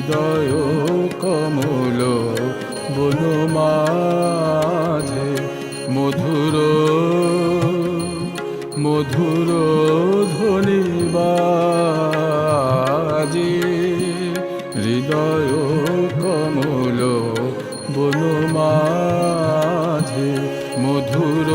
হৃদয় কমল বন মাঝে মধুর মধুর ধ্বনি বাজে। হৃদয় কমল বন মাঝে মধুর।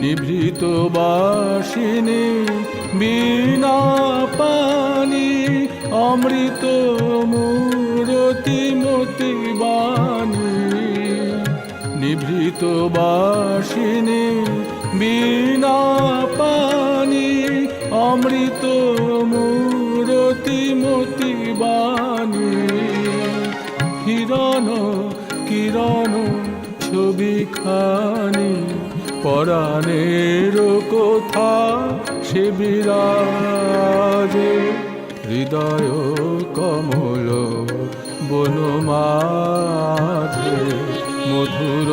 নিভৃত বাসিনী বিনা পানি অমৃত মূরতি মতি বাণী। নিভৃত বাসিনী বিনা পানি অমৃত মূরতি মতি বাণী। হিরণ কিরণ ছবি খানি পরাণের কথা সে বিরাজে। হৃদয় কমল বন মাঝে মধুর।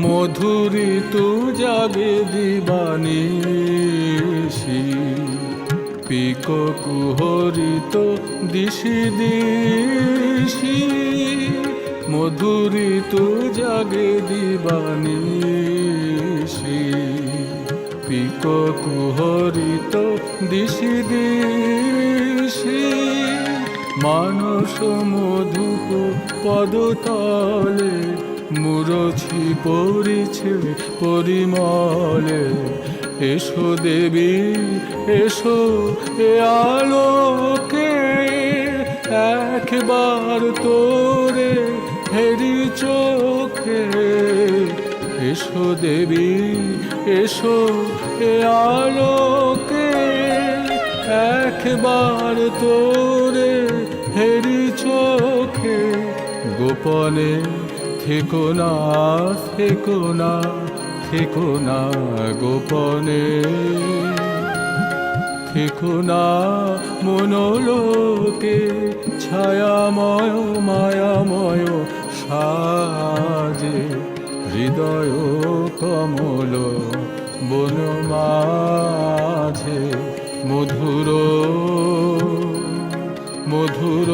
মধুরী তু জাগে দিবানিশি পিক কুহরিত দিশি দিশি। মধুরী তু জাগে দিবানিশি পিক কুহরিত দিশি দিশি। মানস মধুপ পদতলে মুরছি পড়িছে পরিমলে। এসো দেবী এসো এ আলোকে একবার তোরে হেরি চোখে। এসো দেবী এসো এ আলোকে একবার তোরে হেরি চোখে। গোপনে থেকো না থেকো না থেকো না গোপনে। থেকো না মনোলোকে ছায়াময় মায়াময় সাজে। হৃদয় কমল বন মাঝে মধুর মধুর